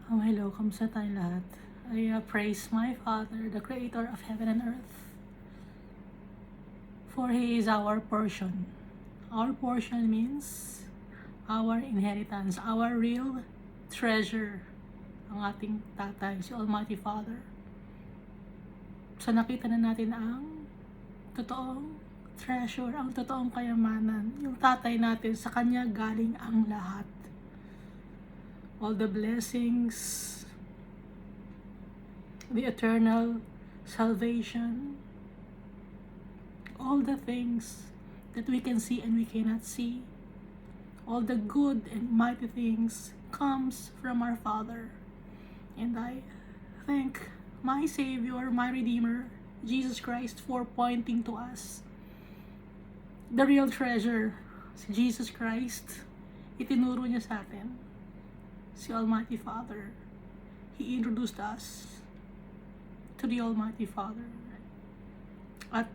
Hello, kamusta tayong lahat? I praise my Father, the Creator of heaven and earth, for He is our portion. Our portion means our inheritance, our real treasure, ang ating tatay, si Almighty Father. So nakita na natin ang totoong treasure, ang totoong kayamanan. Yung tatay natin, sa Kanya galing ang lahat. All the blessings, the eternal salvation, all the things that we can see and we cannot see, all the good and mighty things comes from our Father. And I thank my Savior, my Redeemer, Jesus Christ, for pointing to us the real treasure, si Jesus Christ. Itinuro niya sa atin, si Almighty Father. He introduced us to the Almighty Father. At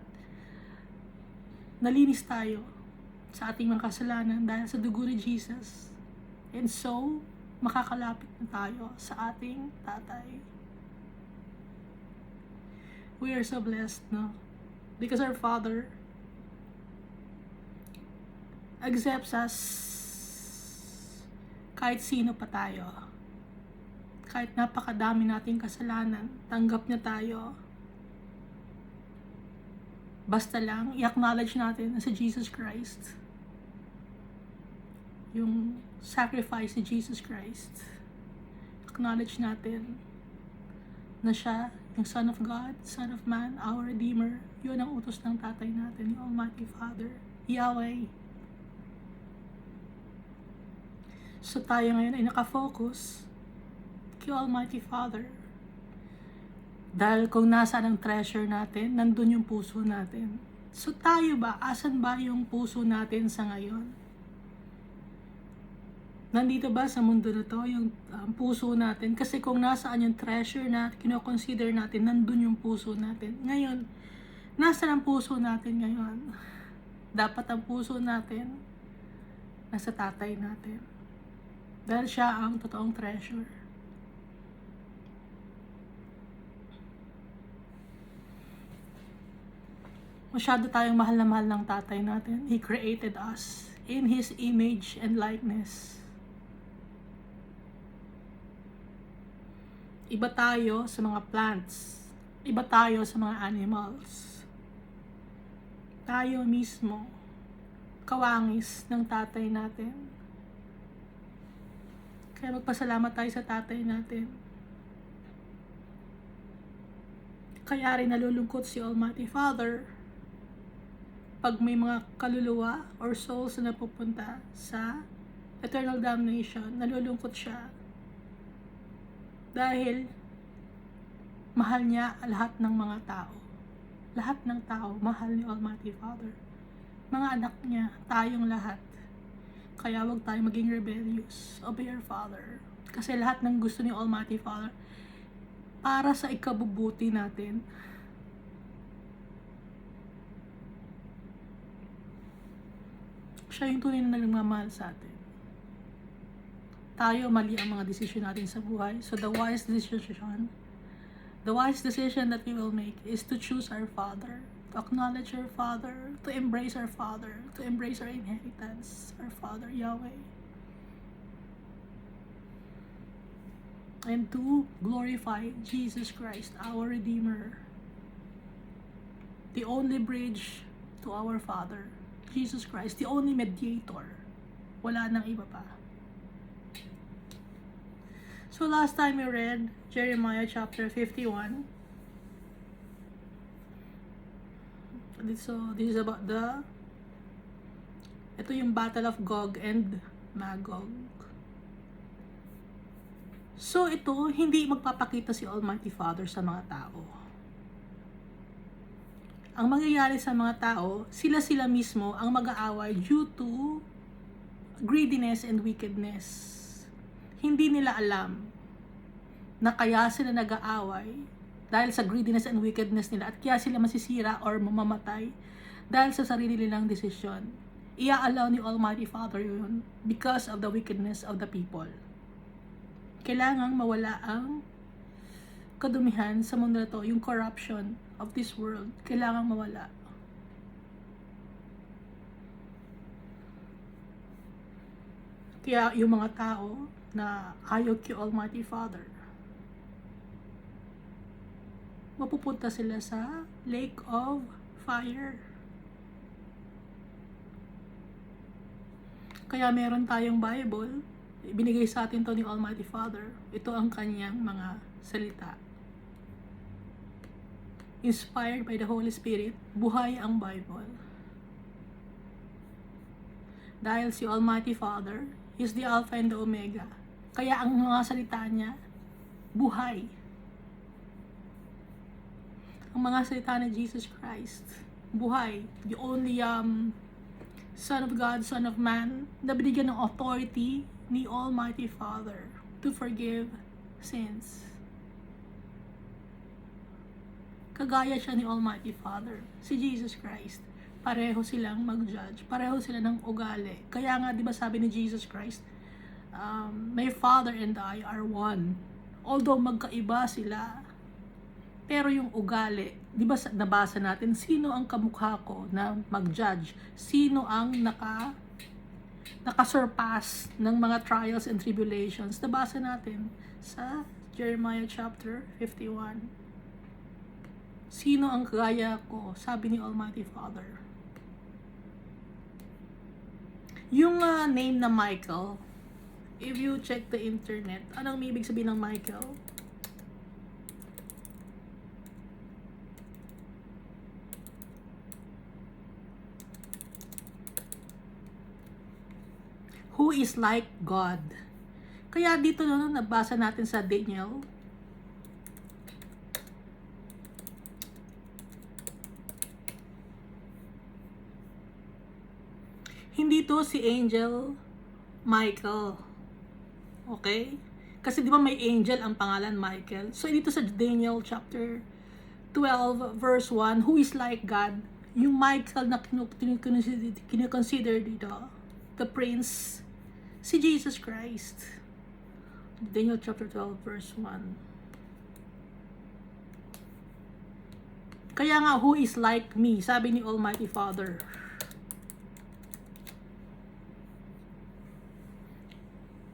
nalinis tayo sa ating mga kasalanan dahil sa dugo ni Jesus. And so, makakalapit na tayo sa ating tatay. We are so blessed, no? Because our Father accepts us kahit sino pa tayo. Kahit napakadami nating kasalanan, tanggap niya tayo. Basta lang, i-acknowledge natin na si Jesus Christ, yung sacrifice ni Jesus Christ. Acknowledge natin na siya, yung Son of God, Son of Man, our Redeemer. Yun ang utos ng tatay natin, yung Almighty Father, Yahweh. So tayo ngayon ay nakafocus kay Almighty Father. Dahil kung nasaan ang treasure natin, nandun yung puso natin. So tayo ba, asan ba yung puso natin sa ngayon? Nandito ba sa mundo na to yung puso natin? Kasi kung nasaan yung treasure na kino-consider natin, nandun yung puso natin. Ngayon, nasaan ang puso natin ngayon? Dapat ang puso natin nasa tatay natin. Dahil siya ang totoong treasure. Masyado tayong mahal na mahal ng tatay natin. He created us in His image and likeness. Iba tayo sa mga plants. Iba tayo sa mga animals. Tayo mismo, kawangis ng tatay natin. Kaya magpasalamat tayo sa tatay natin. Kaya rin nalulungkot si Almighty Father pag may mga kaluluwa or souls na napupunta sa eternal damnation. Nalulungkot siya dahil mahal niya lahat ng mga tao. Lahat ng tao, mahal ni Almighty Father. Mga anak niya, tayong lahat. Kaya wag tayo maging rebellious. Obey our Father. Kasi lahat ng gusto ni Almighty Father para sa ikabubuti natin. Siya yung tunay na nagmamahal sa atin. Tayo, mali ang mga desisyon natin sa buhay. So the wise decision that we will make is to choose our Father, to acknowledge our Father, to embrace our Father, to embrace our inheritance, our Father, Yahweh. And to glorify Jesus Christ, our Redeemer. The only bridge to our Father, Jesus Christ, the only mediator. Wala nang iba pa. So last time we read Jeremiah chapter 51. So this is about ito yung battle of Gog and Magog. So ito, hindi magpapakita si Almighty Father sa mga tao. Ang mangyayari sa mga tao, sila mismo ang mag-aaway due to greediness and wickedness. Hindi nila alam na kaya sila nag-aaway dahil sa greediness and wickedness nila at kaya sila masisira or mamamatay dahil sa sarili nilang desisyon. Ia-allow ni Almighty Father yun because of the wickedness of the people. Kailangang mawala ang kadumihan sa mundo na to, yung corruption of this world. Kailangang mawala. Kaya yung mga tao na ayaw kay Almighty Father, mapupunta sila sa lake of fire. Kaya meron tayong Bible, binigay sa atin to ni Almighty Father. Ito ang kanyang mga salita. Inspired by the Holy Spirit, buhay ang Bible. Dahil si Almighty Father is the Alpha and the Omega. Kaya ang mga salita niya, buhay. Ang mga salita ni Jesus Christ, buhay. The only Son of God, Son of Man, na binigyan ng authority ni Almighty Father to forgive sins. Kagaya siya ni Almighty Father, si Jesus Christ. Pareho silang mag-judge, pareho sila ng ugali. Kaya nga, di ba sabi ni Jesus Christ, my Father and I are one. Although magkaiba sila, pero yung ugali, di ba nabasa natin, sino ang kamukha ko na mag-judge? Sino ang nakasurpass ng mga trials and tribulations? Nabasa natin sa Jeremiah chapter 51. Sino ang kagaya ko? Sabi ni Almighty Father. Yung name na Michael, if you check the internet, anong ibig sabihin ng Michael? Who is like God. Kaya dito nabasa natin sa Daniel, hindi to si Angel Michael. Okay? Kasi di ba may angel ang pangalan Michael? So dito sa Daniel chapter 12 verse 1, who is like God? Yung Michael na kinoconsider dito, the prince, si Jesus Christ. Daniel chapter 12 verse 1. Kaya nga, who is like me? Sabi ni Almighty Father.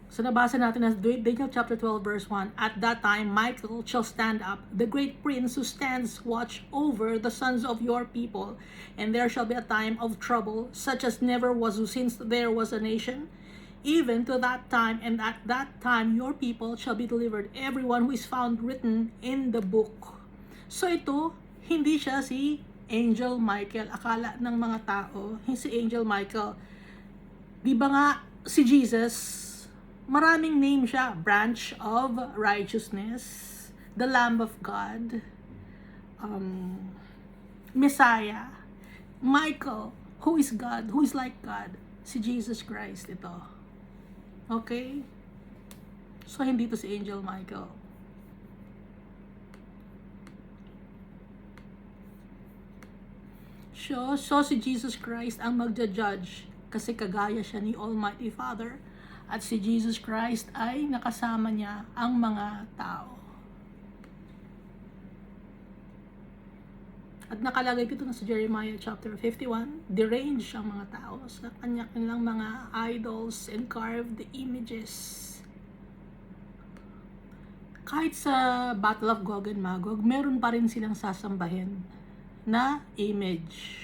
So nabasa natin as Daniel chapter 12 verse 1. At that time, Michael shall stand up, the great prince who stands watch over the sons of your people. And there shall be a time of trouble, such as never was since there was a nation, even to that time, and at that time your people shall be delivered, everyone who is found written in the book. So ito, hindi siya si Angel Michael. Akala ng mga tao, si Angel Michael. Di ba nga si Jesus, maraming name siya. Branch of Righteousness, the Lamb of God, Messiah, Michael, who is God, who is like God, si Jesus Christ ito. Okay? So, hindi to si Angel Michael. So si Jesus Christ ang magja-judge kasi kagaya siya ni Almighty Father at si Jesus Christ ay nakasama niya ang mga tao. At nakalagay dito na sa Jeremiah chapter 51, deranged ang mga tao sa kanya-kanilang mga idols and carved images. Kahit sa Battle of Gog and Magog, meron pa rin silang sasambahin na image.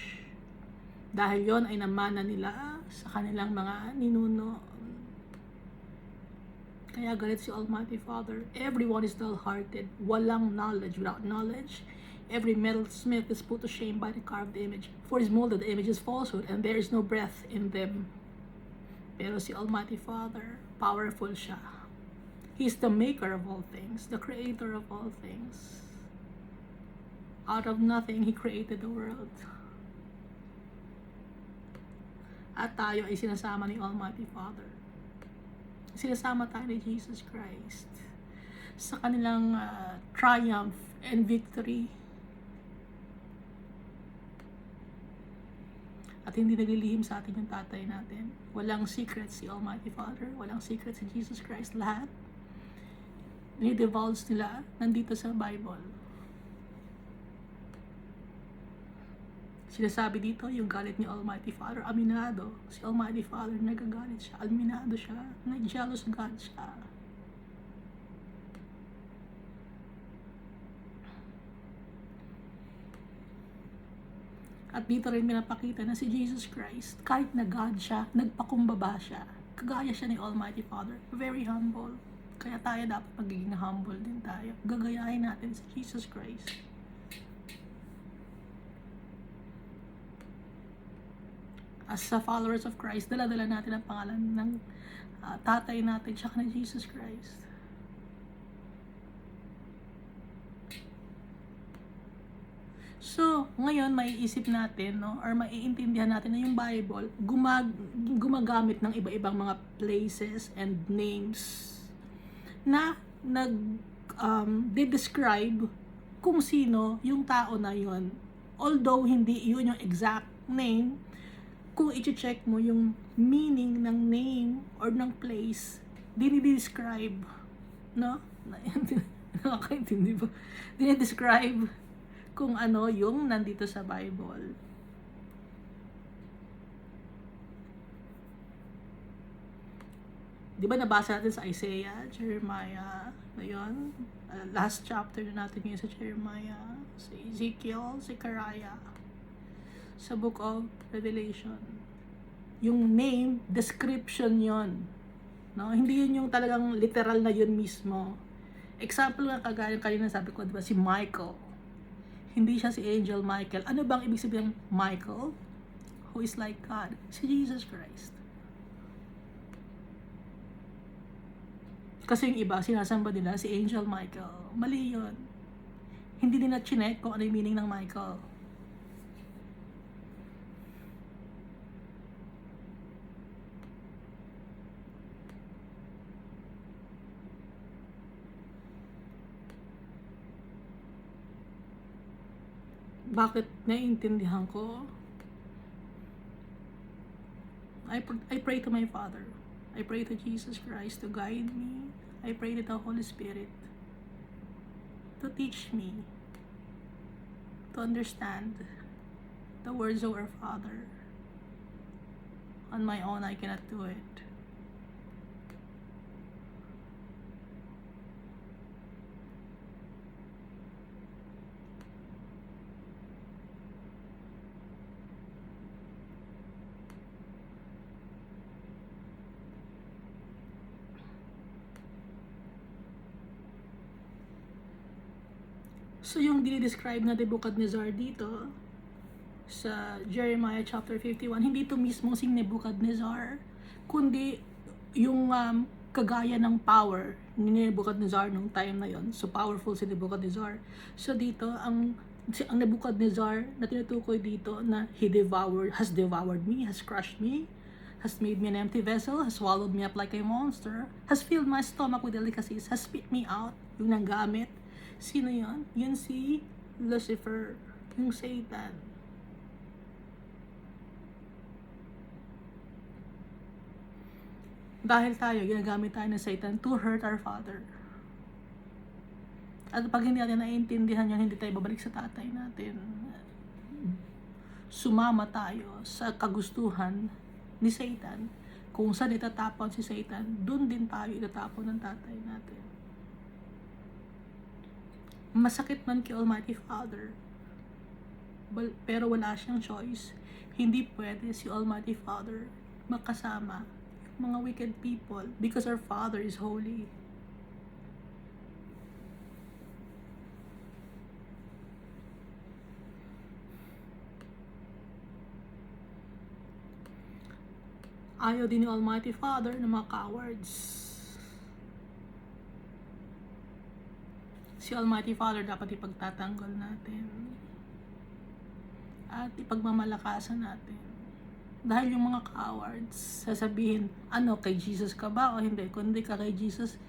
Dahil yon ay namana nila sa kanilang mga ninuno. Kaya galit si Almighty Father. Everyone is dull-hearted, walang knowledge. Without knowledge, every metalsmith is put to shame by the carved image. For his molded image is falsehood, and there is no breath in them. Pero si Almighty Father, powerful siya. He is the maker of all things, the creator of all things. Out of nothing, He created the world. At tayo ay sinasama ni Almighty Father. Sinasama tayo ni Jesus Christ sa kanilang triumph and victory. At hindi naglilihim sa atin yung tatay natin. Walang secret si Almighty Father. Walang secret si Jesus Christ. Lahat ni-divulge nila nandito sa Bible. Sinasabi dito yung galit ni Almighty Father, aminado. Si Almighty Father, nagagalit siya, aminado siya, nag-jealous God siya. At dito rin pinapakita na si Jesus Christ, kahit na God siya, nagpakumbaba siya. Kagaya siya ni Almighty Father, very humble. Kaya tayo dapat magiging humble din tayo. Gagayahin natin si Jesus Christ. As sa followers of Christ, dala-dala natin ang pangalan ng tatay natin, tsaka na Jesus Christ. So, ngayon maiisip natin, no, or maiintindihan natin na yung Bible gumagamit ng iba-ibang mga places and names na de-describe kung sino yung tao na yon. Although hindi yun yung exact name, kung i-check mo yung meaning ng name or ng place, dinidescribe, no? Nakakaintindi ba? Dinidescribe kung ano yung nandito sa Bible. Di ba nabasa natin sa Isaiah, Jeremiah, ngayon, last chapter na natin ngayon sa Jeremiah, sa Ezekiel, Zechariah, sa Book of Revelation. Yung name, description yon, no? Hindi yun yung talagang literal na yun mismo. Example nga kagaya kanina sabi ko, diba, si Michael. Hindi siya si Angel Michael. Ano bang ibig sabihin ng Michael? Who is like God? Si Jesus Christ. Kasi yung iba, sinasamba nila si Angel Michael. Mali yun. Hindi nila chinek kung ano yung meaning ng Michael. Bakit naiintindihan ko? I pray to my Father. I pray to Jesus Christ to guide me. I pray to the Holy Spirit to teach me to understand the words of our Father. On my own, I cannot do it. So yung dinidescribe na Nebuchadnezzar dito sa Jeremiah chapter 51, hindi ito mismo si Nebuchadnezzar, kundi yung kagaya ng power ni Nebuchadnezzar nung time na yon. So powerful si Nebuchadnezzar. So dito ang Nebuchadnezzar na tinutukoy dito na has devoured me, has crushed me, has made me an empty vessel, has swallowed me up like a monster, has filled my stomach with delicacies, has spit me out, yung nanggamit. Sino yan? Yun si Lucifer, yung Satan. Dahil tayo, ginagamit tayo ng Satan to hurt our Father. At pag hindi natin naiintindihan yan, hindi tayo babalik sa tatay natin. Sumama tayo sa kagustuhan ni Satan. Kung saan itatapon si Satan, dun din tayo itatapon ng tatay natin. Masakit man kay Almighty Father, pero wala siyang choice. Hindi pwede si Almighty Father makasama mga wicked people because our Father is holy. Ayaw din ni Almighty Father ng mga cowards. Si Almighty Father dapat ipagtatanggol natin at ipagmamalakasan natin. Dahil yung mga cowards, sasabihin, ano, kay Jesus ka ba o hindi? Kung hindi ka kay Jesus,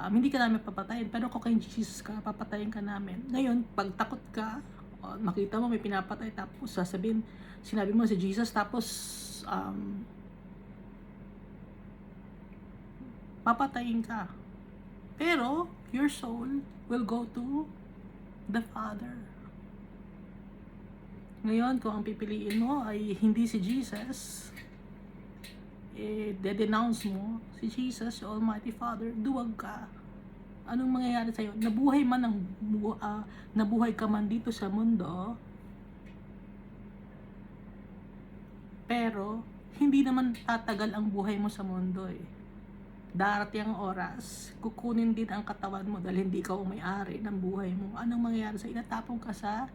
hindi ka namin papatayin. Pero kung kay Jesus ka, papatayin ka namin. Ngayon, pag takot ka, o makita mo may pinapatay, tapos sasabihin, sinabi mo si Jesus, tapos papatayin ka. Pero, your soul will go to the Father. Ngayon, kung ang pipiliin mo ay hindi si Jesus, de-denounce mo si Jesus, Almighty Father, duwag ka. Anong mangyayari sa'yo? Nabuhay ka man dito sa mundo, pero hindi naman tatagal ang buhay mo sa mundo eh. Darating ang oras, kukunin din ang katawan mo dahil hindi ikaw may-ari ng buhay mo. Anong mangyayari sa'yo? Inatapon ka sa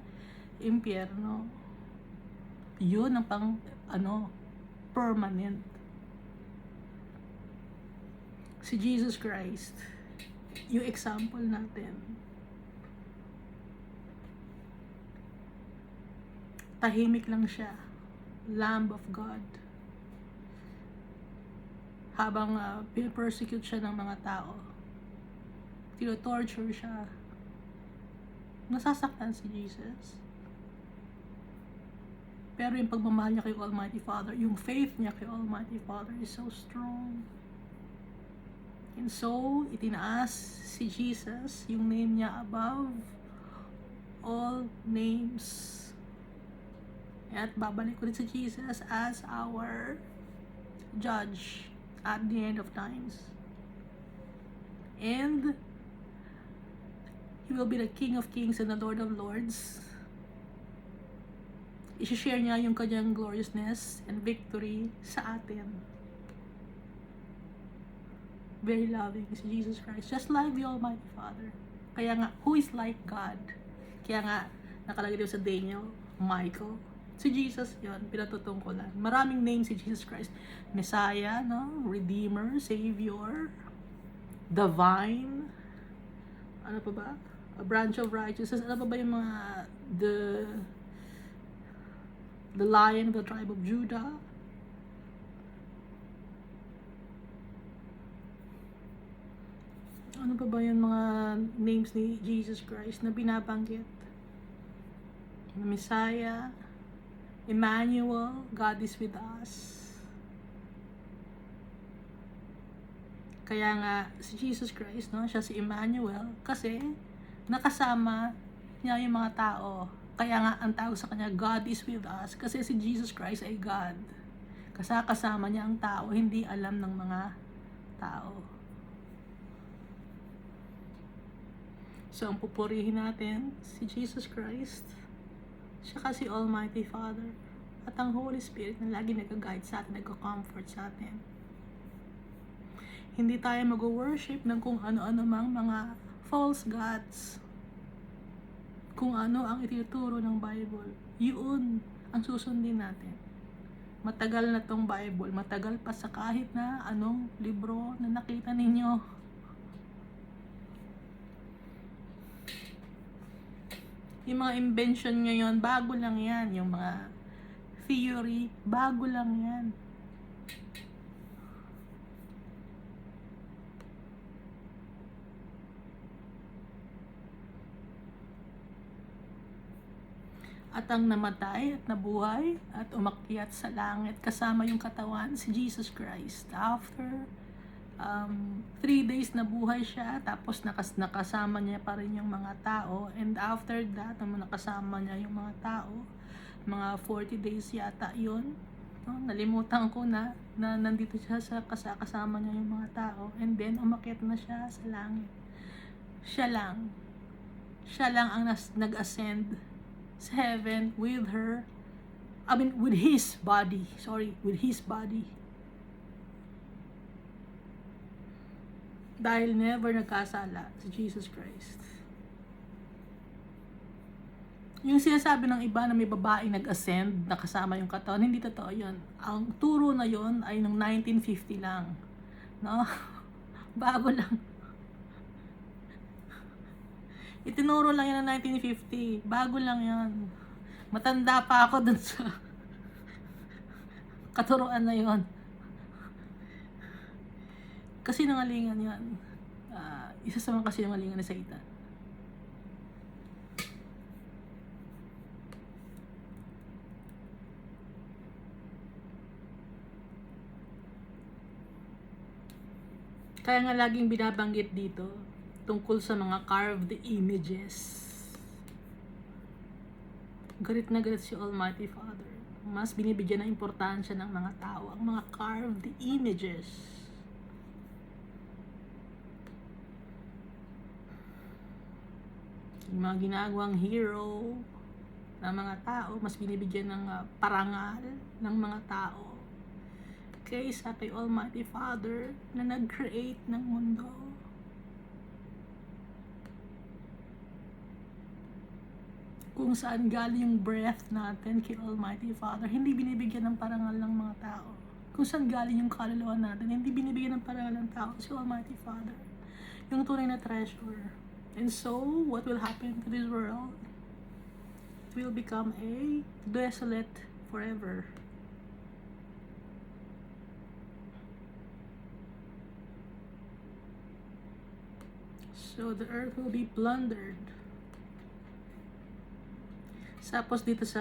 impyerno. Yun ang permanent. Si Jesus Christ, yung example natin, tahimik lang siya, Lamb of God, habang persecute siya ng mga tao, tino-torture siya, nasasaktan si Jesus. Pero yung pagmamahal niya kay Almighty Father, yung faith niya kay Almighty Father is so strong. And so, itinaas si Jesus, yung name niya above all names. At babalik ko rin si Jesus as our judge at the end of times. And He will be the King of Kings and the Lord of Lords. I-share niya yung kanyang gloriousness and victory sa atin. Very loving si Jesus Christ, just like the Almighty Father. Kaya nga, who is like God? Kaya nga, nakalagay dito sa Daniel, Michael. Si Jesus yon, pinatutungkulan. Maraming names si Jesus Christ. Messiah, no? Redeemer, Savior, Divine, ano pa ba? A branch of righteousness. Ano pa ba yung mga, the Lion of the tribe of Judah? Ano pa ba yung mga names ni Jesus Christ na binabanggit? Messiah, Emmanuel, God is with us. Kaya nga, si Jesus Christ, no, siya si Emmanuel, kasi nakasama niya yung mga tao. Kaya nga, ang tawag sa kanya, God is with us, kasi si Jesus Christ ay God. Kasama niya ang tao, hindi alam ng mga tao. So, ang pupurihin natin, si Jesus Christ, siya kasi Almighty Father, at ang Holy Spirit na lagi nag-guide sa atin, nag-comfort sa atin. Hindi tayo mag-worship ng kung ano-ano mang mga false gods. Kung ano ang ituturo ng Bible, yun ang susundin natin. Matagal na tong Bible, matagal pa sa kahit na anong libro na nakita ninyo. Yung mga invention ngayon, bago lang yan. Yung mga theory, bago lang yan. At ang namatay at nabuhay at umakyat sa langit kasama yung katawan, si Jesus Christ. After 3 days na buhay siya, tapos nakasama niya pa rin yung mga tao, and after that, naman nakasama niya yung mga tao, mga 40 days yata yun, no? Nalimutan ko na nandito siya kasama niya yung mga tao, and then umakyat na siya sa langit. Siya lang ang nag-ascend sa heaven with his body, dahil never nagkasala si Jesus Christ. Yung sinasabi ng iba na may babaeng nag-ascend na kasama yung katawan, hindi totoo yun. Ang turo na yun ay noong 1950 lang, no? Bago lang. Itinuro lang yan ng 1950. Bago lang yan. Matanda pa ako dun sa katuruan na yon. Kasi nangalingan yan. Isa sa mga kasi nangalingan na Satan. Kaya nga laging binabanggit dito, tungkol sa mga carved images. Galit na galit si Almighty Father. Mas binibigyan ng importansya ng mga tao ang mga carved images. Yung mga ginagawang hero ng mga tao, mas binibigyan ng parangal ng mga tao kaysa kay Almighty Father na nag-create ng mundo. Kung saan galing yung breath natin kay Almighty Father, hindi binibigyan ng parangal ng mga tao. Kung saan galing yung kaluluwa natin, hindi binibigyan ng parangal ng tao si Almighty Father. Yung tunay na treasure. And so, what will happen to this world? It will become a desolate forever. So, the earth will be plundered. Tapos dito sa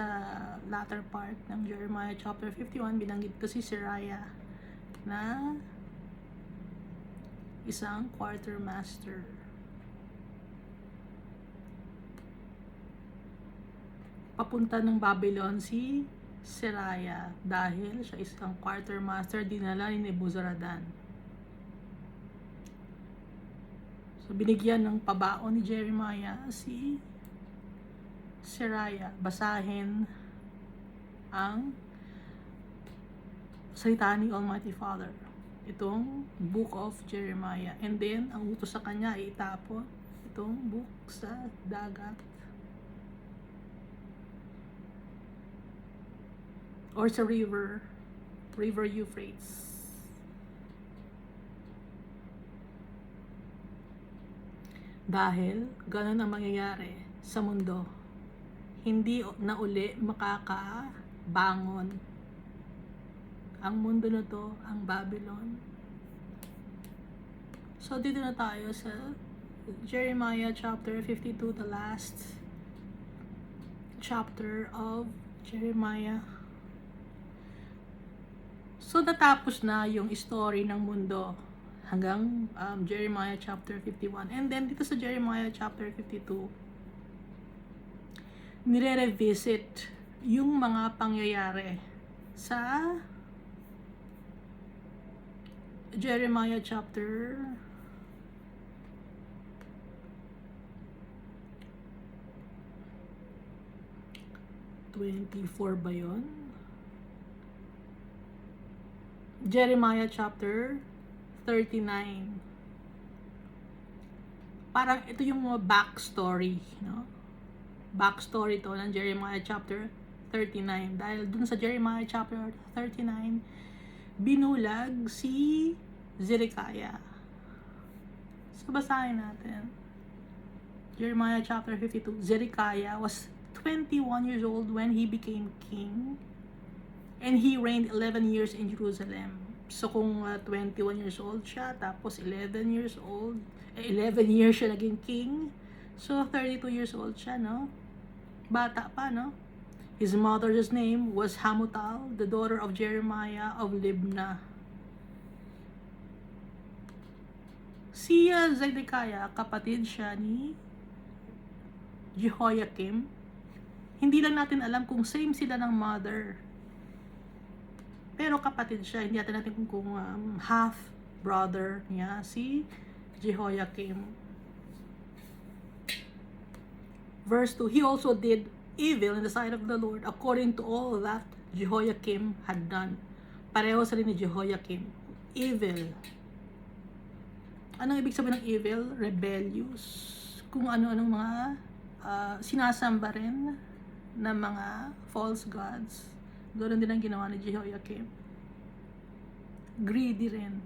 latter part ng Jeremiah chapter 51, binanggit ko si Seraiah na isang quartermaster. Papunta ng Babylon si Seraiah dahil siya isang quartermaster, dinala ni Nebuzaradan. So binigyan ng pabaon ni Jeremiah si Seraiah, basahin ang salita ni Almighty Father, itong book of Jeremiah, and then ang utos sa kanya ay itapon itong book sa dagat or sa river Euphrates. Dahil ganun ang mangyayari sa mundo, hindi na uli makakabangon ang mundo na to, ang Babylon. So dito na tayo sa Jeremiah chapter 52, the last chapter of Jeremiah. So natapos na yung story ng mundo hanggang Jeremiah chapter 51. And then dito sa Jeremiah chapter 52, nire-revisit yung mga pangyayari sa Jeremiah chapter 24 ba yun? Jeremiah chapter 39. Parang ito yung mga backstory, no? Backstory to ng Jeremiah chapter 39. Dahil dun sa Jeremiah chapter 39, binulag si Zedekiah. So basahin natin. Jeremiah chapter 52. Zedekiah was 21 years old when he became king, and he reigned 11 years in Jerusalem. So kung 21 years old siya, tapos 11 years siya naging king, so 32 years old siya, no? Bata pa, no? His mother's name was Hamutal, the daughter of Jeremiah of Libnah. Si Zedekiah, kapatid siya ni Jehoiakim. Hindi lang natin alam kung same sila ng mother. Pero kapatid siya, hindi natin kung half brother niya si Jehoiakim. Verse 2, he also did evil in the sight of the Lord according to all that Jehoiakim had done. Pareho sila ni Jehoiakim. Evil. Anong ibig sabihin ng evil? Rebellious. Kung ano-anong mga sinasamba rin ng mga false gods. Doon din ang ginawa ni Jehoiakim. Greedy rin.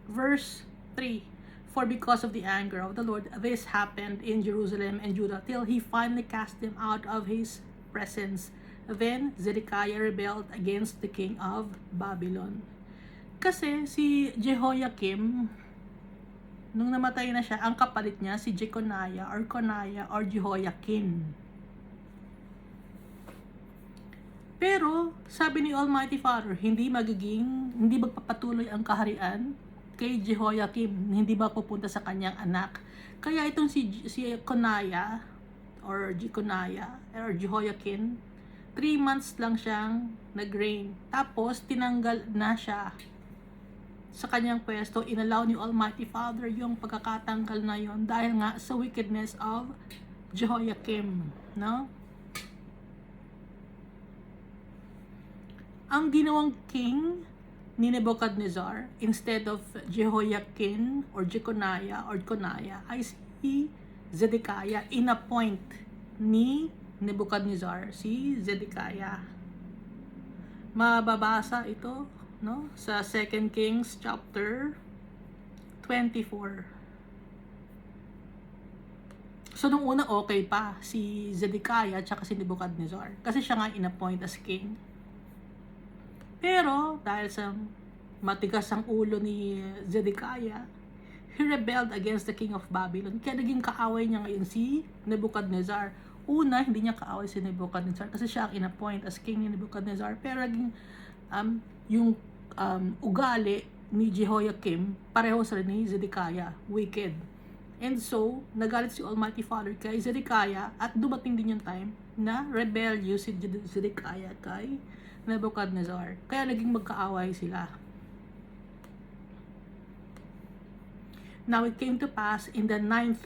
Verse 3, for because of the anger of the Lord, this happened in Jerusalem and Judah till he finally cast them out of his presence. Then Zedekiah rebelled against the king of Babylon. Kasi si Jehoiakim, nung namatay na siya, ang kapalit niya si Jeconiah or Jehoiakim. Pero sabi ni Almighty Father, hindi magpapatuloy ang kaharian kay Jehoiakim, hindi ba pupunta sa kanyang anak. Kaya itong si Konaya or Jehoiakim, 3 months lang siyang nag-reign. Tapos tinanggal na siya sa kanyang pwesto. Inallow ni Almighty Father yung pagkakatanggal na yon dahil nga sa wickedness of Jehoiakim, no? Ang ginawang king ni Nebuchadnezzar instead of Jehoiakim or Jeconiah or Konaya ay si Zedekiah. In-appoint ni Nebuchadnezzar si Zedekiah. Mababasa ito, no, sa 2 Kings chapter 24. So nung una okay pa si Zedekiah at saka si Nebuchadnezzar kasi siya nga in-appoint as king. Pero dahil sa matigas ang ulo ni Zedekiah, he rebelled against the king of Babylon. Kaya naging kaaway niya ngayon si Nebuchadnezzar. Una, hindi niya kaaway si Nebuchadnezzar kasi siya ang in-appoint as king ni Nebuchadnezzar. Pero naging yung ugali ni Jehoiakim, pareho sa ni Zedekiah, wicked. And so, nagalit si Almighty Father kay Zedekiah at dumating din yung time na rebellious si Zedekiah kay Nebuchadnezzar. Kaya naging magkaaway sila. Now it came to pass in the 9th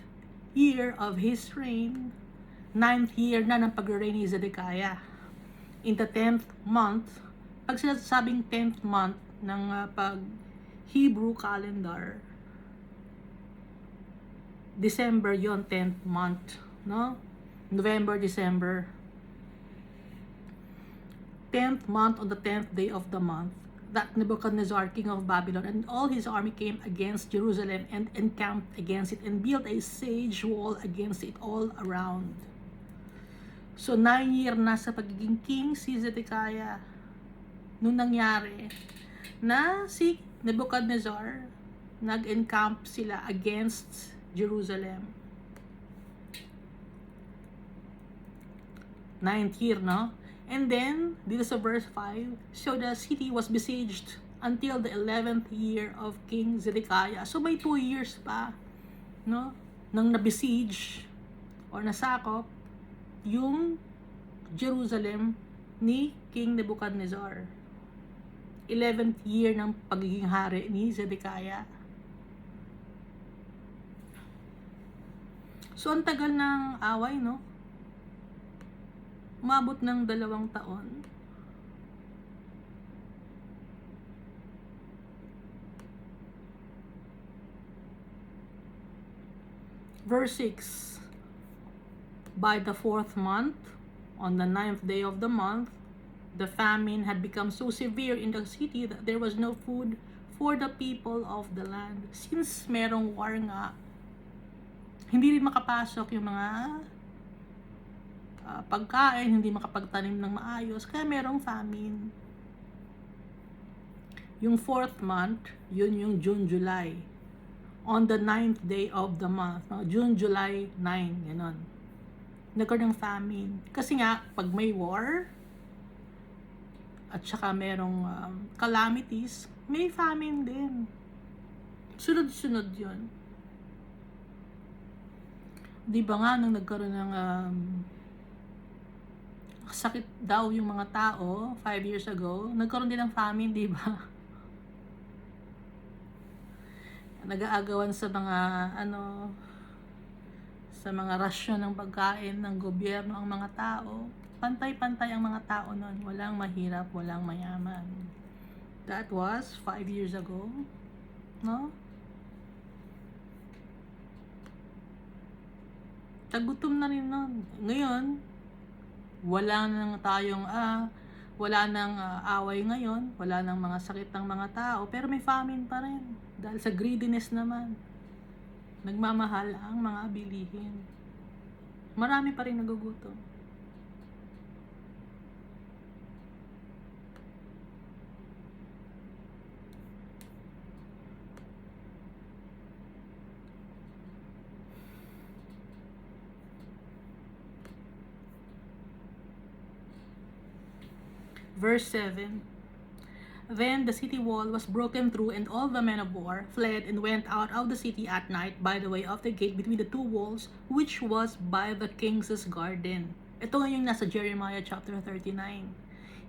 year of his reign, 9th year na ng pag-reign ni Zedekiah, in the 10th month, pag sinasabing 10th month ng pag Hebrew calendar, December yon 10th month, no? November, December. 10th month on the 10th day of the month, that Nebuchadnezzar, king of Babylon, and all his army came against Jerusalem and encamped against it and built a siege wall against it all around. So 9 year na sa pagiging king si Zedekiah nung nangyari na si Nebuchadnezzar nag-encamp sila against Jerusalem. 9th year, no? And then, dito sa verse 5, so the city was besieged until the 11th year of King Zedekiah. So may 2 years pa, no? Nang nabesiege or nasakop yung Jerusalem ni King Nebuchadnezzar. 11th year ng pagiging hari ni Zedekiah. So ang tagal ng away, no? Umabot ng 2 taon. Verse 6, by the 4th month, on the 9th day of the month, the famine had become so severe in the city that there was no food for the people of the land. Since merong war nga, hindi rin makapasok yung mga pagkain, hindi makapagtanim ng maayos, kaya merong famine. Yung 4th month, yun yung June, July. On the 9th day of the month, June, July 9, gano'n. Nagkaroon ng famine. Kasi nga, pag may war, at saka merong calamities, may famine din. Sunod-sunod yun. Di ba nga, nung nagkaroon ng sakit daw yung mga tao 5 years ago, nagkaroon din ng famine, di ba? Nag-aagawan sa mga sa mga rasyon ng pagkain ng gobyerno ang mga tao. Pantay-pantay ang mga tao noon, walang mahirap, walang mayaman. That was 5 years ago, no? Tagutom na rin noon. Ngayon, wala nang tayong wala nang away ngayon, wala nang mga sakit ng mga tao, pero may famine pa rin dahil sa greediness naman. Nagmamahal ang mga bilihin. Marami pa rin nagugutom. Verse 7, Then the city wall was broken through, and all the men of war fled and went out of the city at night by the way of the gate between the two walls, which was by the king's garden. Ito nga yung nasa Jeremiah chapter 39.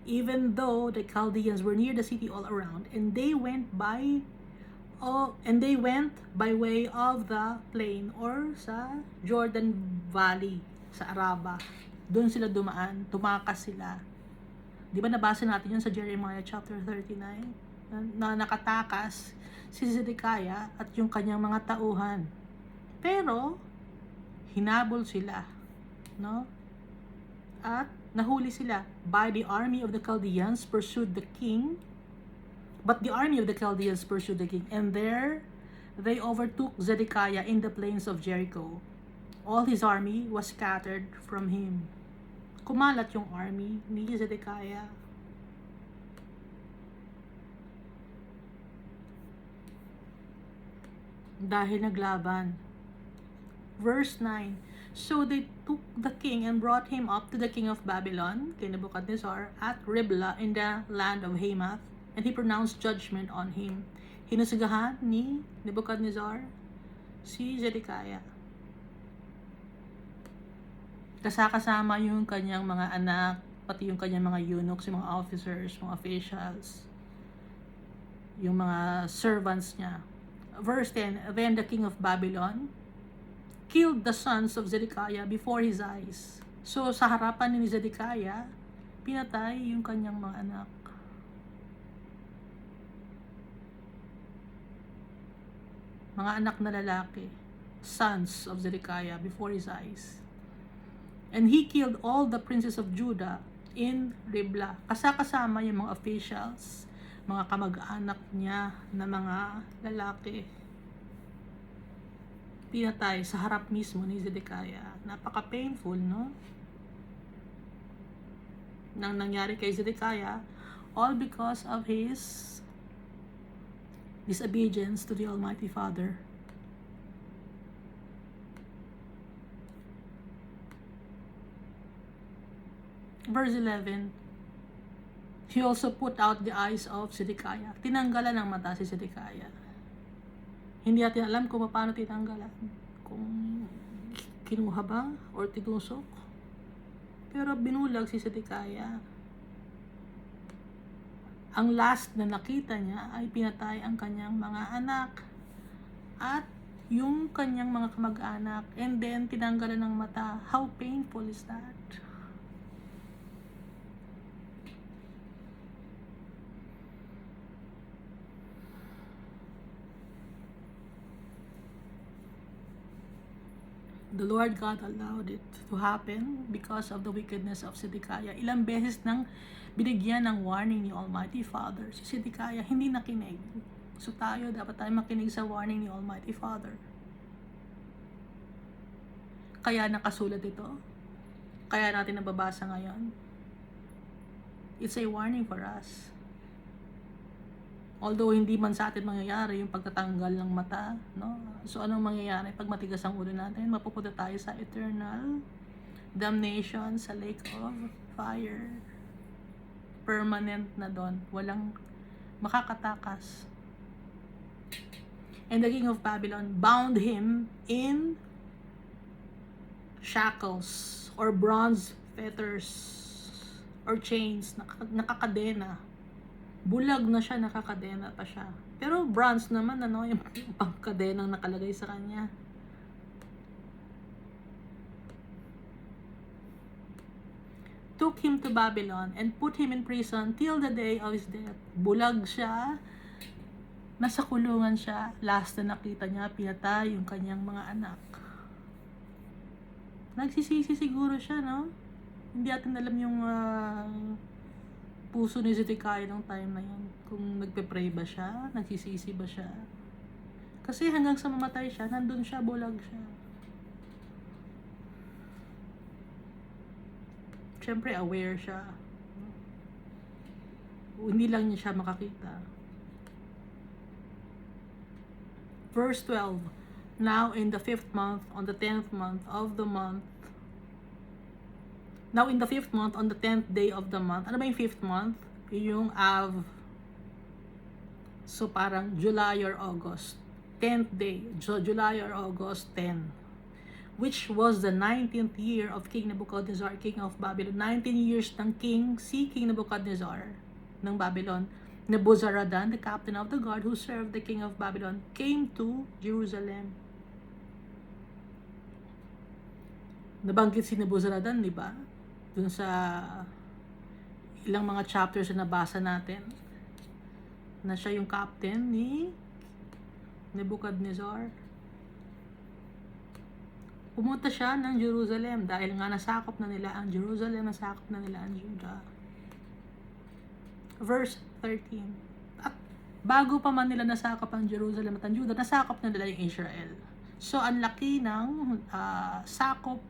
Even though the Chaldeans were near the city all around, and they went by way of the plain or sa Jordan Valley, sa Araba. Doon sila dumaan, tumakas sila. Di ba nabasa natin yun sa Jeremiah chapter 39? Na nakatakas si Zedekiah at yung kanyang mga tauhan. Pero, hinabol sila. No? At nahuli sila. By the army of the Chaldeans pursued the king. But the army of the Chaldeans pursued the king. And there they overtook Zedekiah in the plains of Jericho. All his army was scattered from him. Kumalat yung army ni Zedekiah. Dahil naglaban. Verse 9. So they took the king and brought him up to the king of Babylon, King Nebuchadnezzar, at Riblah in the land of Hamath, and he pronounced judgment on him. Hinusgahan ni Nebuchadnezzar si Zedekiah. Kasama yung kanyang mga anak, pati yung kanyang mga eunuchs, yung mga officers, mga officials, yung mga servants niya. Verse 10, then the king of Babylon killed the sons of Zedekiah before his eyes. So sa harapan ni Zedekiah, pinatay yung kanyang mga anak. Mga anak na lalaki, sons of Zedekiah before his eyes. And he killed all the princes of Judah in Riblah. Kasama yung mga officials, mga kamag-anak niya na mga lalaki. Pinatay sa harap mismo ni Zedekiah. Napaka-painful, no? Nang nangyari kay Zedekiah, all because of his disobedience to the Almighty Father. Verse 11, he also put out the eyes of Zedekiah. Tinanggalan ng mata si Zedekiah. Hindi natin alam kung paano tinanggalan. Kung kinuha ba or tinusok. Pero binulag si Zedekiah. Ang last na nakita niya ay pinatay ang kanyang mga anak at yung kanyang mga kamag-anak, and then tinanggalan ng mata. How painful is that? The Lord God allowed it to happen because of the wickedness of Zedekiah. Ilang beses nang binigyan ng warning ni Almighty Father si Zedekiah, hindi nakinig. So tayo, dapat tayo makinig sa warning ni Almighty Father. Kaya nakasulat ito. Kaya natin nababasa ngayon. It's a warning for us. Although hindi man sa atin mangyayari yung pagtatanggal ng mata, no? So anong mangyayari pag matigas ang ulo natin? Mapupunta tayo sa eternal damnation, sa lake of fire. Permanent na doon. Walang makakatakas. And the king of Babylon bound him in shackles or bronze fetters or chains, nakakadena. Bulag na siya, nakakadena pa siya. Pero bronze naman, ano, yung pangkadenang nakalagay sa kanya. Took him to Babylon and put him in prison till the day of his death. Bulag siya, nasa kulungan siya. Last na nakita niya, pinatay yung kanyang mga anak. Nagsisisi siguro siya, no? Hindi natin alam yung puso ni Zedekiah nung time na yun. Kung nagpe-pray ba siya, nagsisisi ba siya. Kasi hanggang sa mamatay siya, nandun siya, bulag siya. Siyempre, aware siya. Hindi lang niya siya makakita. Verse 12, now in the 5th month, on the 10th month of the month, now in the 5th month, on the 10th day of the month. Ano ba yung 5th month? Yung Av. So parang July or August. 10th day. So July or August 10. Which was the 19th year of King Nebuchadnezzar, king of Babylon. 19 years ng King Nebuchadnezzar ng Babylon. Nebuzaradan, the captain of the guard who served the king of Babylon, came to Jerusalem. Nabanggit si Nebuzaradan, di ba? Dun sa ilang mga chapters na nabasa natin, na siya yung captain ni Nebuchadnezzar. Pumunta siya ng Jerusalem dahil nga nasakop na nila ang Jerusalem, nasakop na nila ang Judah. Verse 13. At bago pa man nila nasakop ang Jerusalem at ang Judah, nasakop na nila yung Israel. So, ang laki ng sakop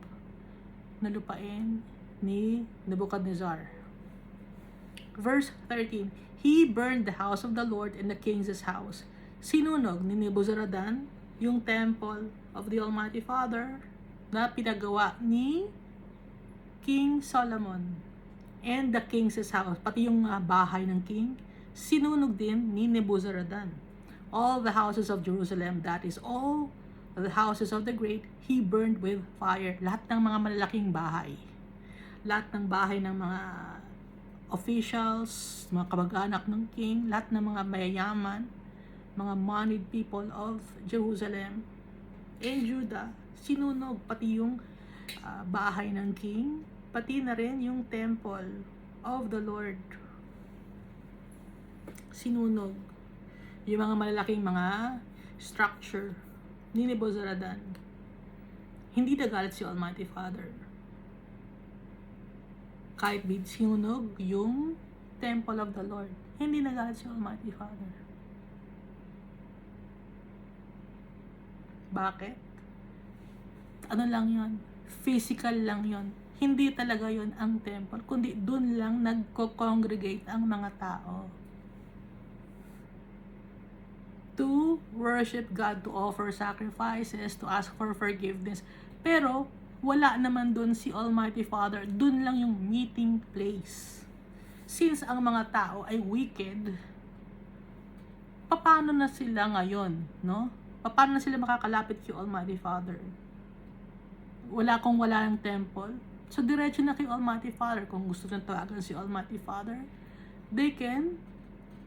na lupain ni Nebuchadnezzar. Verse 13. He burned the house of the Lord and the king's house. Sinunog ni Nebuzaradan yung temple of the Almighty Father na pinagawa ni King Solomon and the king's house, pati yung bahay ng king, sinunog din ni Nebuzaradan. All the houses of Jerusalem, that is all the houses of the great, he burned with fire. Lahat ng mga malalaking bahay, lahat ng bahay ng mga officials, mga kamag-anak ng king, lahat ng mga mayayaman, mga moneyed people of Jerusalem and Judah, sinunog pati yung bahay ng king, pati na rin yung temple of the Lord. Sinunog yung mga malalaking mga structure ni Nebuzaradan. Hindi nagalit si Almighty Father. Kahit sinunog yung temple of the Lord, hindi nagalit si Almighty Father. Bakit? Ano lang yon? Physical lang yon. Hindi talaga yon ang temple, kundi dun lang nagko-congregate ang mga tao to worship God, to offer sacrifices, to ask for forgiveness. Pero wala naman dun si Almighty Father, dun lang yung meeting place. Since ang mga tao ay wicked, paano na sila ngayon, no? Paano na sila makakalapit kay Almighty Father? Wala ng temple. So, diretso na kay Almighty Father. Kung gusto nang tawagan si Almighty Father, they can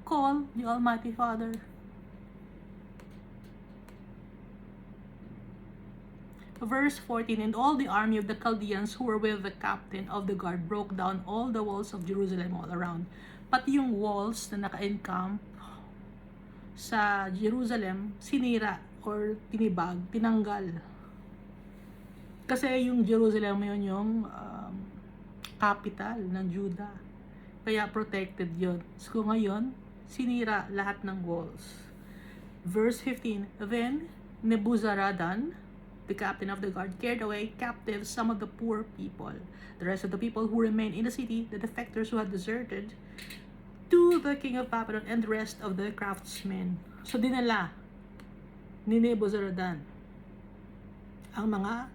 call the Almighty Father. Verse 14, and all the army of the Chaldeans who were with the captain of the guard broke down all the walls of Jerusalem all around. Pati yung walls na naka-encamp sa Jerusalem, sinira or tinanggal. Kasi yung Jerusalem yun yung capital ng Judah. Kaya protected yun. So ngayon, sinira lahat ng walls. Verse 15, then Nebuzaradan, the captain of the guard, carried away captive some of the poor people. The rest of the people who remained in the city, the defectors who had deserted, to the king of Babylon and the rest of the craftsmen. So dinala ni Nebuzaradan ang mga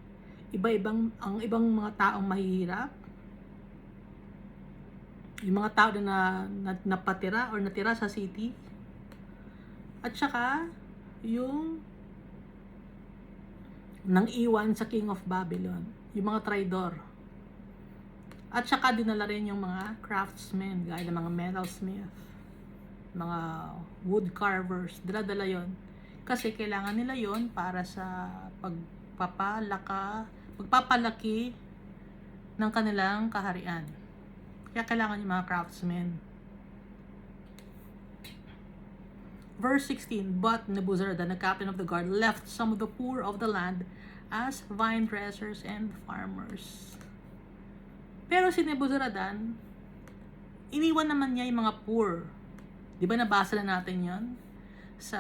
ibang mga taong mahihirap, yung mga tao na napatira or natira sa city, at saka yung nang iwan sa king of Babylon, yung mga traidor. At saka dinala rin yung mga craftsmen, gaya ng mga metalsmith, mga wood carvers, dala yon. Kasi kailangan nila yon para sa pagpapalaki ng kanilang kaharian. Kaya kailangan yung mga craftsmen. Verse 16, but Nebuzaradan, the captain of the guard, left some of the poor of the land as vine dressers and farmers. Pero si Nebuzaradan, iniwan naman niya yung mga poor. Di ba nabasa na natin yon sa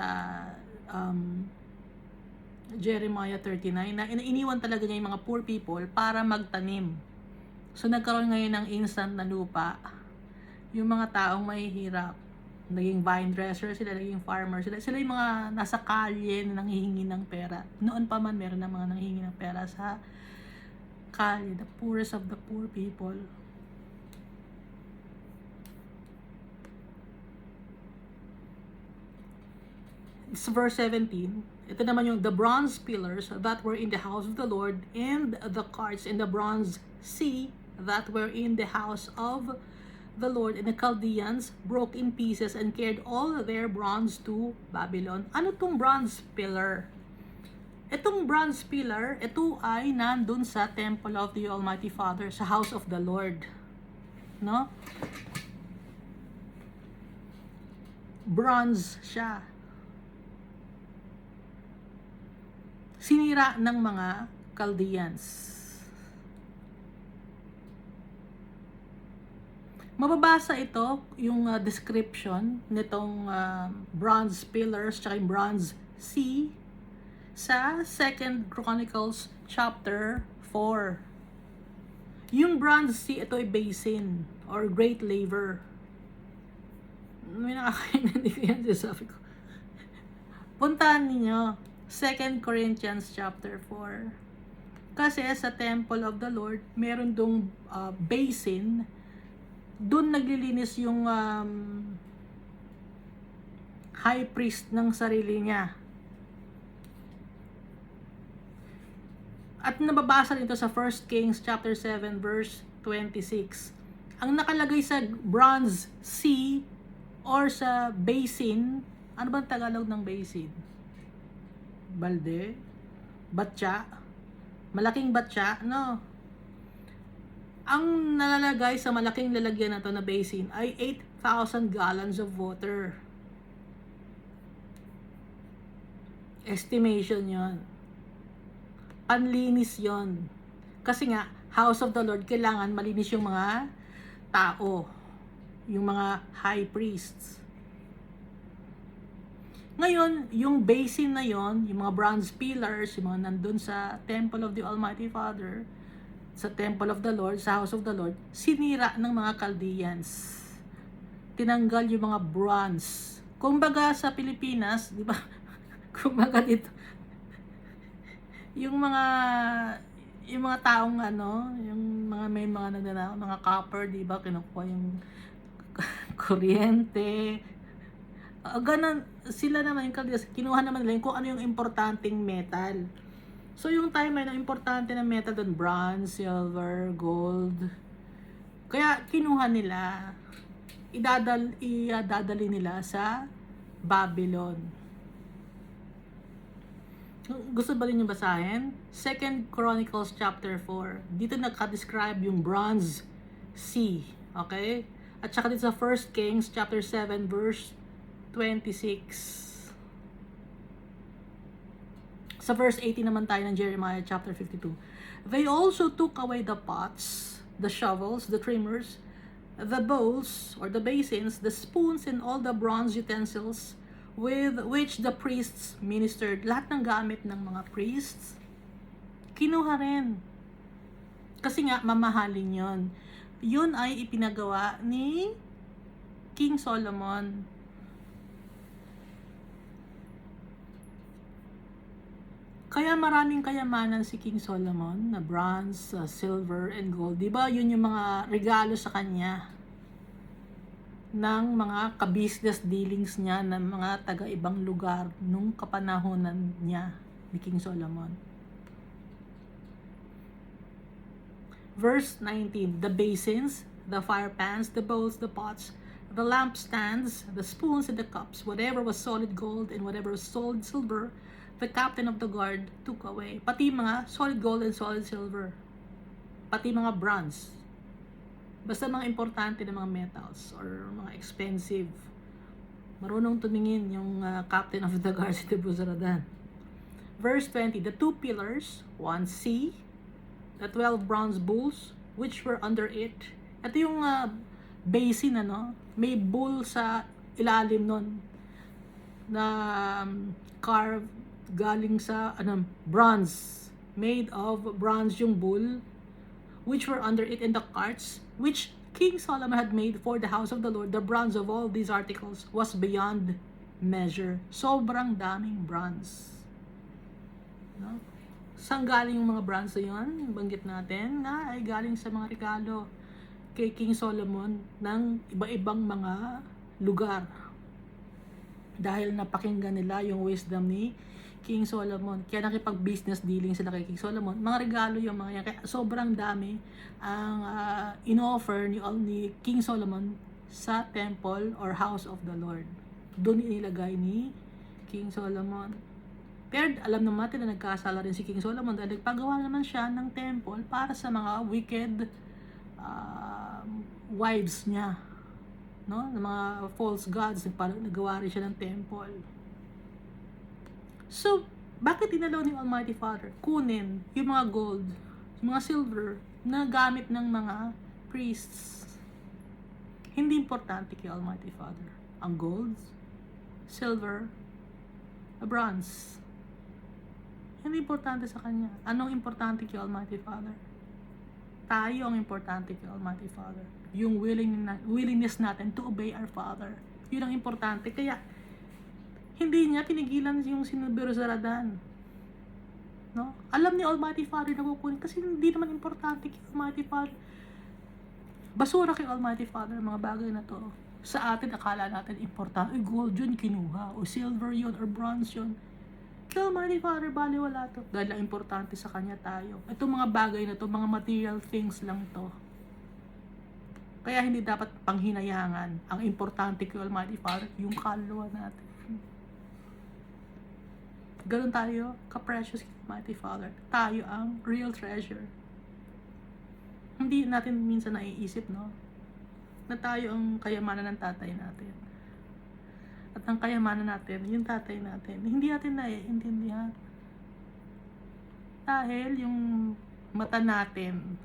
Jeremiah 39, na iniwan talaga niya yung mga poor people para magtanim. So nagkaroon ngayon ng instant na lupa. Yung mga taong mahihirap, naging vine dresser sila, naging farmer sila. Sila yung mga nasa kalye na nanghihingi ng pera. Noon pa man meron ng mga nanghihingi ng pera sa kalye, the poorest of the poor people. It's verse 17. Ito naman yung the bronze pillars that were in the house of the Lord, and the carts in the bronze sea that were in the house of the Lord, and the Chaldeans broke in pieces and carried all their bronze to Babylon. Ano tong bronze pillar? Itong bronze pillar, ito ay nandun sa temple of the Almighty Father, sa house of the Lord. No? Bronze siya. Sinira ng mga Chaldeans. Mababasa ito, yung description nitong bronze pillars tsaka yung bronze sea sa 2 Chronicles chapter 4. Yung bronze sea, ito ay basin or great laver. May nakakainan ko yan, sabi ko. Puntahan ninyo 2 Corinthians chapter 4. Kasi sa temple of the Lord, meron dong basin. Doon naglilinis yung high priest ng sarili niya. At nababasa nito sa 1 Kings chapter 7 verse 26. Ang nakalagay sa bronze sea or sa basin, ano bang Tagalog ng basin? Balde? Batya? Malaking batya? No. Ang nalalagay sa malaking lalagyan na to na basin ay 8,000 gallons of water. Estimation yon. Panlinis yon. Kasi nga, house of the Lord, kailangan malinis yung mga tao. Yung mga high priests. Ngayon, yung basin na yon, yung mga bronze pillars, yung mga nandun sa temple of the Almighty Father, sa temple of the Lord, sa house of the Lord, sinira ng mga Chaldeans. Tinanggal yung mga bronze. Kumbaga sa Pilipinas, di ba? Kumbaga dito, yung mga taong yung mga may mga nagnanakaw, mga copper, di ba? Kinukuha yung kuryente. Ganun, sila naman yung Chaldeans, kinuha naman nila yung kung ano yung importanteng metal. So, yung timeline na importante na metal doon, bronze, silver, gold. Kaya, kinuha nila, idadali nila sa Babylon. Gusto ba rin yung basahin? 2 Chronicles chapter 4. Dito nagka-describe yung bronze sea. Okay? At saka dito sa 1 Kings chapter 7 verse 26. Sa verse 18 naman tayo ng Jeremiah chapter 52. They also took away the pots, the shovels, the trimmers, the bowls or the basins, the spoons, and all the bronze utensils with which the priests ministered. Lahat ng gamit ng mga priests, kinuha rin. Kasi nga, mamahalin yon. Yun ay ipinagawa ni King Solomon. Kaya maraming kayamanan si King Solomon na bronze, silver, and gold. Diba yun yung mga regalo sa kanya ng mga ka-business dealings niya ng mga taga-ibang lugar nung kapanahonan niya ni King Solomon. Verse 19, the basins, the fire pans, the bowls, the pots, the lampstands, the spoons, and the cups, whatever was solid gold and whatever was solid silver, the captain of the guard took away. Pati mga solid gold and solid silver. Pati mga bronze. Basta mga importante na mga metals or mga expensive. Marunong tumingin yung captain of the guard si Nebuzaradan. Verse 20, the 2 pillars, 1 sea, the 12 bronze bulls, which were under it. Ito yung basin, may bull sa ilalim nun na carved galing sa bronze, made of bronze yung bull, which were under it, in the carts which King Solomon had made for the house of the Lord. The bronze of all these articles was beyond measure. Sobrang daming bronze. No? Saan galing yung mga bronze na yun? Banggit natin na ay galing sa mga regalo kay King Solomon ng iba-ibang mga lugar. dahil napakinggan nila yung wisdom ni King Solomon. Kaya nakipag-business dealing sila kay King Solomon. Mga regalo yung mga yan. Kaya sobrang dami ang in-offer ni King Solomon sa temple or house of the Lord. Doon inilagay ni King Solomon. Pero alam naman natin na nagkasala rin si King Solomon dahil nagpagawa naman siya ng temple para sa mga wicked wives niya, no? Ng mga false gods. Nagawa rin siya ng temple. So, bakit inalaw ni Almighty Father kunin yung mga gold, yung mga silver na gamit ng mga priests? Hindi importante kay Almighty Father ang gold, silver, bronze. Hindi importante sa kanya. Anong importante kay Almighty Father? Tayo ang importante kay Almighty Father. Yung willingness natin to obey our Father. Yun ang importante. Kaya, hindi niya pinigilan yung Sinubirozaradan. No? Alam ni Almighty Father na kukunin kasi hindi naman importante kay Almighty Father. Basura kay Almighty Father mga bagay na to. Sa atin, akala natin importante. Gold yun kinuha. O silver yun. Or bronze yun. Kay Almighty Father, bali wala to. Dahil ang importante sa Kanya tayo. Itong mga bagay na to, mga material things lang to. Kaya hindi dapat panghinayangan. Ang importante kay Almighty Father, yung kaluluwa natin. Ganun tayo, ka-precious kay Almighty Father. Tayo ang real treasure. Hindi natin minsan naiisip, no? Na tayo ang kayamanan ng tatay natin. At ang kayamanan natin, yung tatay natin, hindi natin naiintindihan. Dahil yung mata natin,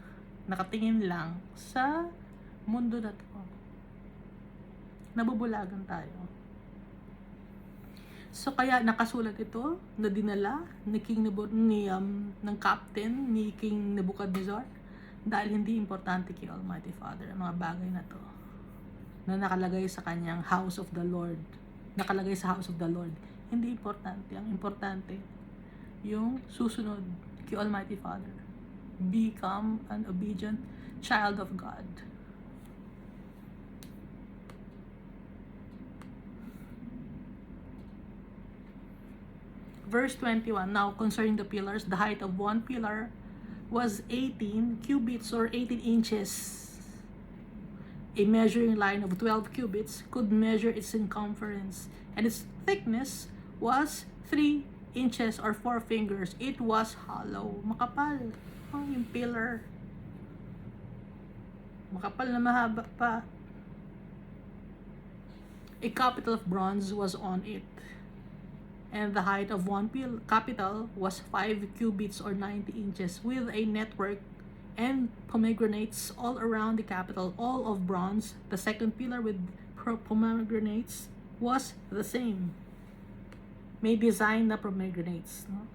nakatingin lang sa mundo na to. Nabubulagan tayo. So kaya nakasulat ito na dinala ni ng captain ni King Nebuchadnezzar dahil hindi importante kay Almighty Father ang mga bagay na to na nakalagay sa kanyang house of the Lord. Nakalagay sa house of the Lord. Hindi importante. Ang importante yung susunod kay Almighty Father. Become an obedient child of God. Verse 21, now concerning the pillars, the height of one pillar was 18 cubits or 18 inches. A measuring line of 12 cubits could measure its circumference, and its thickness was 3 inches or 4 fingers. It was hollow. Makapal. Oh, yung pillar. Makapal na mahaba pa. A capital of bronze was on it, and the height of one capital was 5 cubits or 90 inches, with a network and pomegranates all around the capital, all of bronze. The second pillar with pomegranates was the same. May design na pomegranates. No?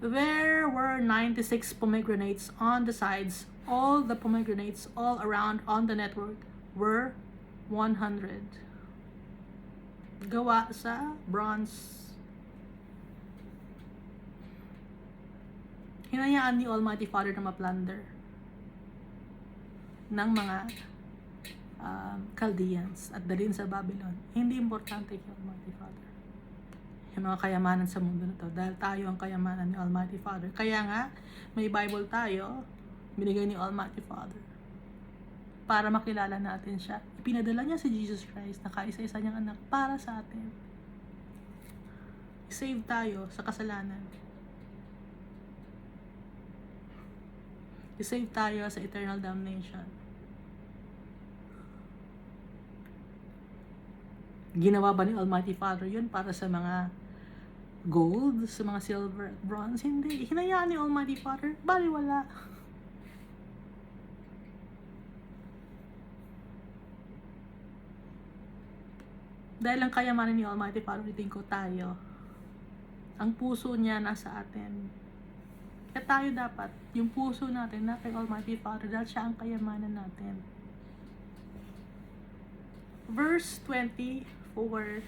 There were 96 pomegranates on the sides. All the pomegranates all around on the network were 100. Gawa sa bronze. Hinayaan ni Almighty Father na ma-plunder ng mga Chaldeans at dalhin sa Babylon. Hindi importante kay Almighty Father yung mga kayamanan sa mundo na to, dahil tayo ang kayamanan ni Almighty Father. Kaya nga, may Bible tayo, binigay ni Almighty Father para makilala natin siya. Ipinadala niya si Jesus Christ na kaisa-isa niyang anak para sa atin. Save tayo sa kasalanan. I-save tayo sa eternal damnation. Ginawa ba ni Almighty Father yun para sa mga gold, sa mga silver, bronze? Hindi. Hinayaan ni Almighty Father, bali wala. Dahil ang kayamanan ni Almighty Father, itin ko tayo. Ang puso niya nasa atin. Kaya tayo dapat, yung puso natin na kay Almighty Father, dahil siya ang kayamanan natin. Verse 24,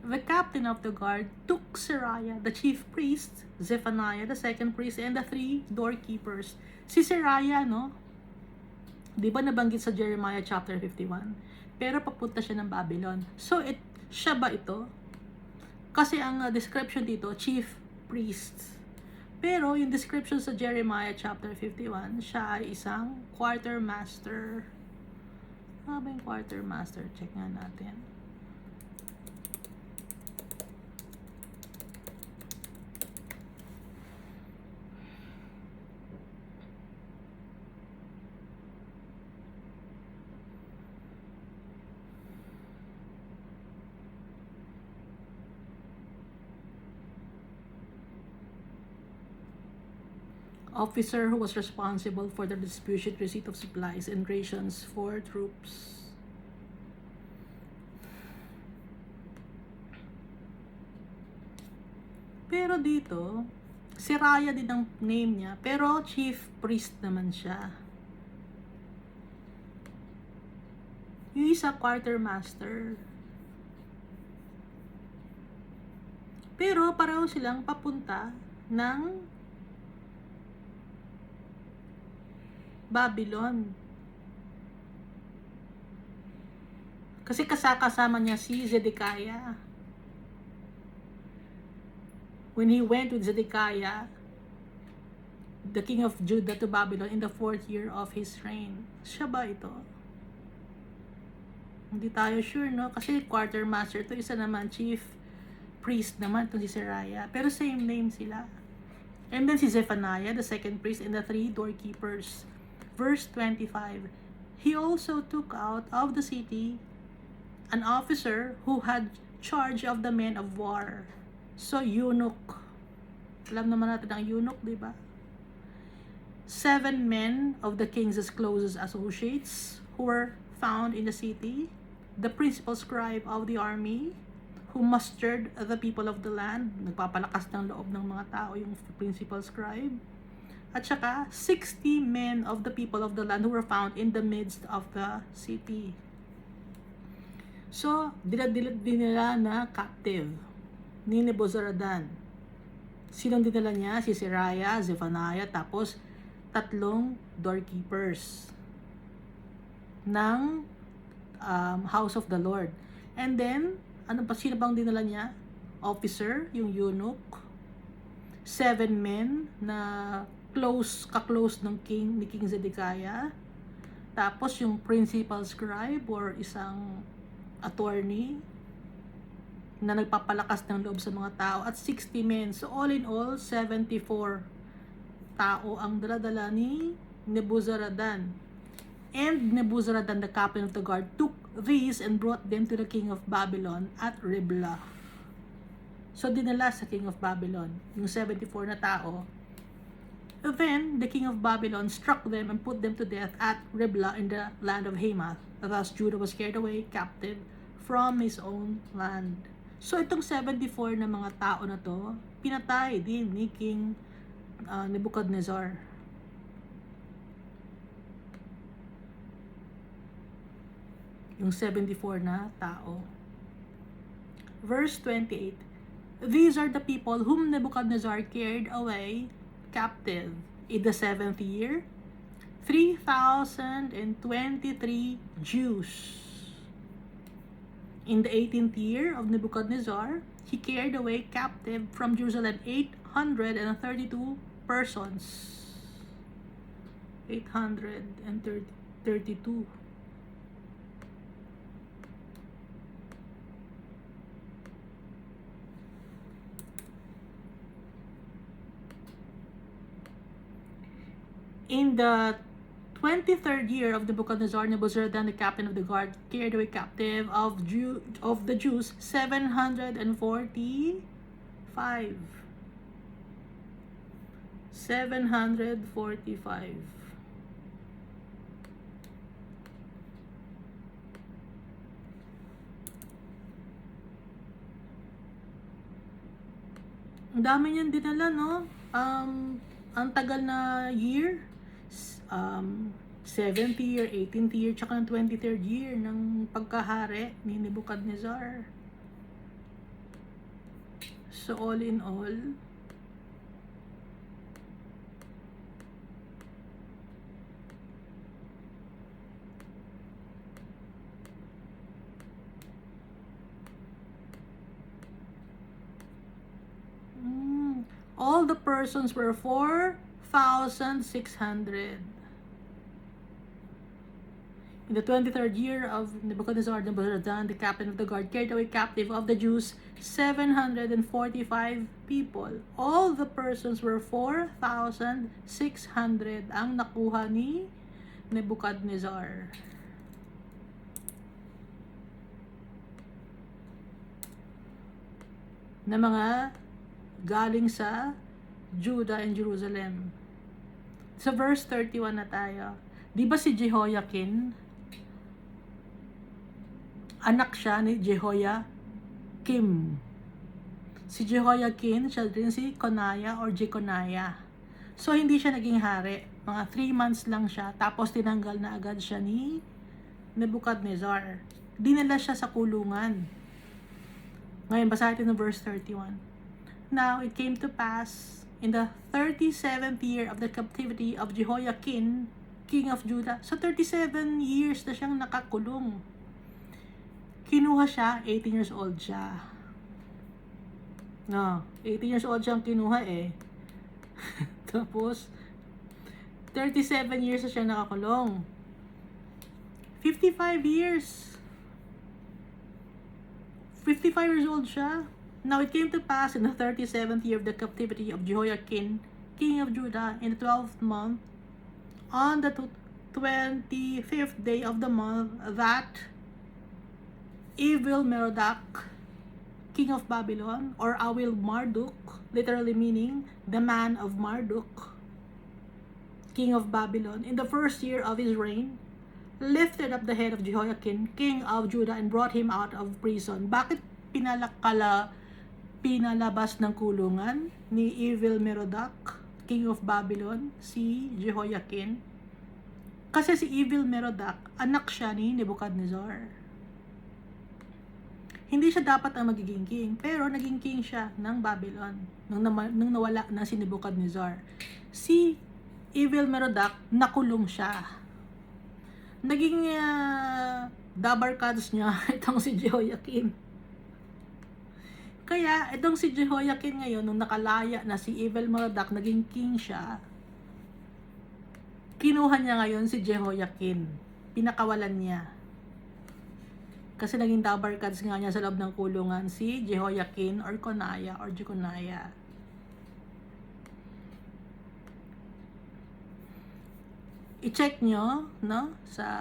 the captain of the guard took Seraiah, the chief priest, Zephaniah, the second priest, and the 3 doorkeepers. Si Seraiah, no? Di ba nabanggit sa Jeremiah chapter 51? pero papunta siya ng Babylon. So, siya ba ito? Kasi ang description dito, chief priest. Pero yung description sa Jeremiah chapter 51, siya ay isang quartermaster. Ano ba yung quartermaster? Check nga natin. Officer who was responsible for the distribution, receipt of supplies, and rations for troops. Pero dito, si Raya din ang name niya, pero chief priest naman siya. Yung isa quartermaster. Pero pareho silang papunta ng Babylon. Kasi kasama niya si Zedekiah. When he went with Zedekiah, the king of Judah, to Babylon in the 4th year of his reign. Siya ba ito? Hindi tayo sure, no? Kasi quartermaster to, isa naman chief priest naman to si Seraiah. Pero same name sila. And then si Zephaniah, the second priest, and the 3 doorkeepers. Verse 25, he also took out of the city an officer who had charge of the men of war. So, eunuch. Alam naman natin ang eunuch, di ba? 7 men of the king's closest associates who were found in the city, the principal scribe of the army, who mustered the people of the land. Nagpapalakas ng loob ng mga tao yung principal scribe. At saka, 60 men of the people of the land who were found in the midst of the city. So, dinala na captive ni Nebuzaradan. Sinong dinala niya? Si Seraiah, Zephaniah, tapos 3 doorkeepers ng house of the Lord. And then, sino bang dinala niya? Officer, yung eunuch, 7 men na ka-close ni King Zedekiah. Tapos yung principal scribe or isang attorney na nagpapalakas ng loob sa mga tao at 60 men. So all in all, 74 tao ang dala-dala ni Nebuzaradan. And Nebuzaradan, the captain of the guard, took these and brought them to the king of Babylon at Riblah. So dinala sa king of Babylon yung 74 na tao. Then the king of Babylon struck them and put them to death at Riblah in the land of Hamath. Thus Judah was carried away captive from his own land. So itong 74 na mga tao na to, pinatay din ni King Nebuchadnezzar. Yung 74 na tao. Verse 28, these are the people whom Nebuchadnezzar carried away captive in the 7th year, 3,023 Jews. In the 18th year of Nebuchadnezzar, he carried away captive from Jerusalem 832 persons. 832. In the 23rd year of Nebuchadnezzar, Nebuzaradan, the captain of the guard, carried away captive of the Jews 745. 745. Ang dami niyan dinala, no? Ang tagal na year. 7th year, 18th year, tsaka ng 23rd year ng pagkahari ni Nebuchadnezzar. So all in all, All the persons were 4,600. In the 23rd year of Nebuchadnezzar, Nebuzaradan, the captain of the guard, carried away captive of the Jews 745 people. All the persons were 4,600 ang nakuha ni Nebuchadnezzar. Na mga galing sa Judah and Jerusalem. Sa verse 31 na tayo. Di ba si Jehoiakim, anak siya ni Jehoiakim. Si Jehoiakim, siya din si Konaya or Jeconiah. So, hindi siya naging hari. Mga 3 months lang siya. Tapos, tinanggal na agad siya ni Nebuchadnezzar. Dinala siya sa kulungan. Ngayon, basahin natin ng verse 31. Now, it came to pass in the 37th year of the captivity of Jehoiakim, king of Judah. So, 37 years na siyang nakakulong. Kinuha siya, 18 years old siya. No, 18 years old siyang kinuha eh. Tapos, 37 years na siya nakakulong. 55 years. 55 years old siya. Now it came to pass in the 37th year of the captivity of Jehoiakim, king of Judah, in the 12th month, on the 25th day of the month, that Evil-Merodach, king of Babylon, or Awil-Marduk, literally meaning the man of Marduk, king of Babylon, in the first year of his reign, lifted up the head of Jehoiakim, king of Judah, and brought him out of prison. Bakit pinalabas ng kulungan ni Evil-Merodach, king of Babylon, si Jehoiakim? Kasi si Evil-Merodach, anak siya ni Nebuchadnezzar. Hindi siya dapat ang magiging king, pero naging king siya ng Babylon nung nawala na si Nebuchadnezzar. Si Evil-Merodach, nakulong siya. Naging dabarkads niya itong si Jehoiakim. Kaya itong si Jehoiakim ngayon, nung nakalaya na si Evil-Merodach, naging king siya, kinuha niya ngayon si Jehoiakim. Pinakawalan niya. Kasi naging dabarkads nga niya sa loob ng kulungan si Jehoiakim or Konaya or Jeconiah. I-check nyo, no, sa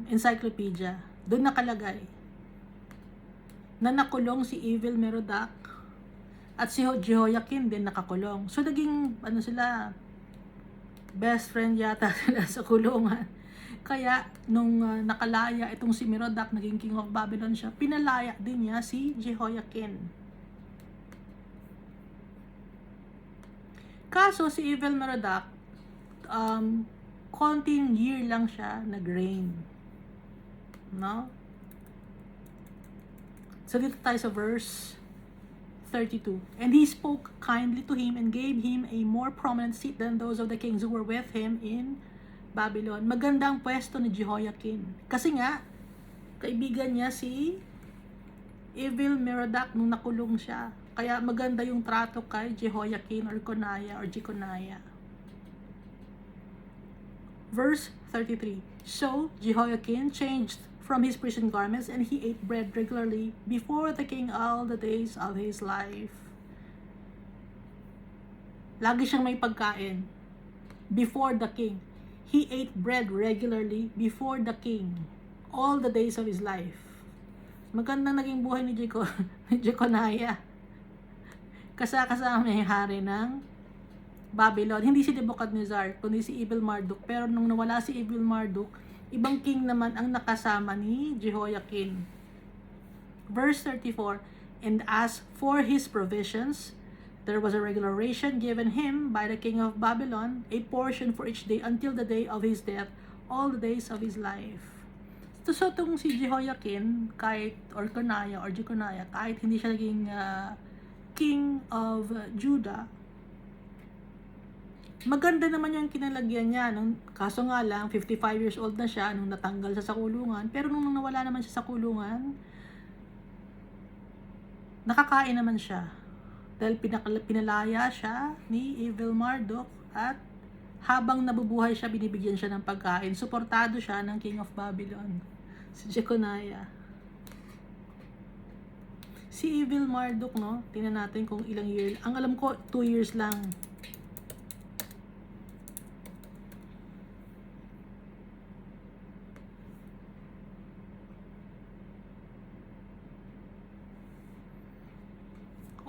encyclopedia. Doon nakalagay na nakulong si Evil-Merodach at si Jehoiakim din nakakulong. So naging sila, best friend yata sila sa kulungan. Kaya nung nakalaya itong si Merodach, naging king of Babylon siya, pinalaya din niya si Jehoiakim. Kaso si Evil-Merodach, konting year lang siya nag-reign. No? So dito tayo sa verse 32. And he spoke kindly to him and gave him a more prominent seat than those of the kings who were with him in Babylon. Maganda ang pwesto ni Jehoiakim. Kasi nga, kaibigan niya si Evil-Merodach nung nakulong siya. Kaya maganda yung trato kay Jehoiakim or Konaya or Jeconiah. Verse 33. So Jehoiakim changed from his prison garments and he ate bread regularly before the king all the days of his life. Lagi siyang may pagkain before the king. He ate bread regularly before the king all the days of his life. Magandang naging buhay ni Jeconiah. Kasama yung hari ng Babylon. Hindi si Nebuchadnezzar, kundi si Evil-Marduk. Pero nung nawala si Evil-Marduk, ibang king naman ang nakasama ni Jehoiakim. Verse 34, and as for his provisions, there was a regular ration given him by the king of Babylon, a portion for each day until the day of his death, all the days of his life. So itong si Jehoiakim, or Konaya or Jeconiah, kahit hindi siya naging king of Judah, maganda naman yung kinalagyan niya. Kaso nga lang, 55 years old na siya nung natanggal siya sa kulungan. Pero nung nawala naman siya sa kulungan, nakakain naman siya. Dahil pinalaya siya ni Evil Marduk at habang nabubuhay siya, binibigyan siya ng pagkain. Suportado siya ng King of Babylon, si Jeconiah. Si Evil Marduk, no? Tingnan natin kung ilang years. Ang alam ko, 2 years lang.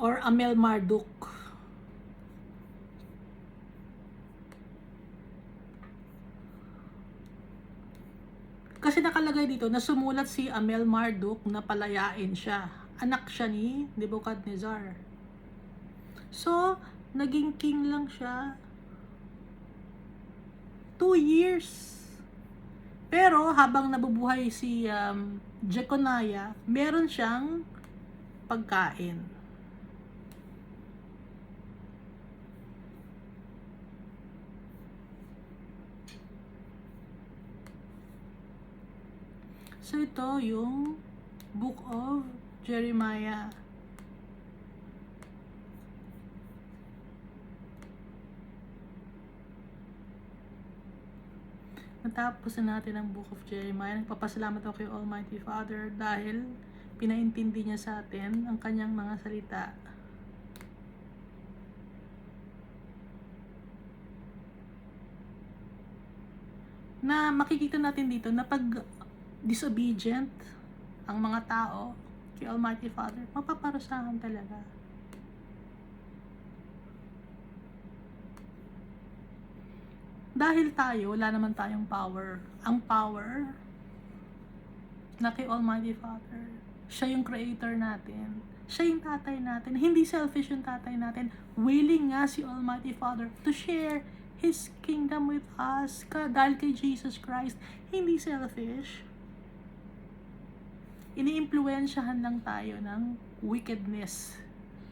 Or Amel Marduk. Kasi nakalagay dito na sumulat si Amel Marduk na palayain siya. Anak siya ni Nebuchadnezzar. So, naging king lang siya 2 years. Pero habang nabubuhay si Jeconiah, meron siyang pagkain. So ito yung Book of Jeremiah. Natapos na natin ang Book of Jeremiah. Nagpapasalamat ako kay Almighty Father dahil pinaintindi niya sa atin ang kanyang mga salita. Na makikita natin dito na pag disobedient ang mga tao kay Almighty Father, mapaparusahan talaga. Dahil tayo, wala naman tayong power. Ang power na kay Almighty Father, siya yung creator natin. Siya yung tatay natin. Hindi selfish yung tatay natin. Willing nga si Almighty Father to share His kingdom with us. Dahil kay Jesus Christ, hindi selfish. Ini-impluensyahan lang tayo ng wickedness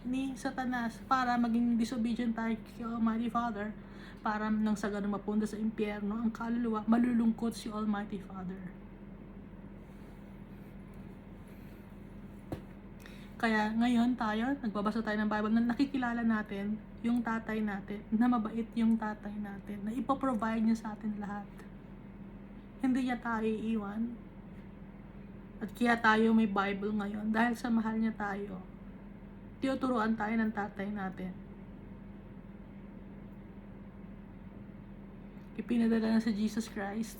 ni Satanas para maging disobedient tayo kay Almighty Father, para nang sa ganun mapunta sa impyerno ang kaluluwa, malulungkot si Almighty Father. Kaya ngayon tayo, nagbabasa tayo ng Bible na nakikilala natin yung tatay natin, na mabait yung tatay natin, na ipoprovide niya sa atin lahat. Hindi niya tayo iiwan. At kaya tayo may Bible ngayon dahil sa mahal niya tayo. Tinuturuan tayo ng tatay natin. Ipinadala na si Jesus Christ,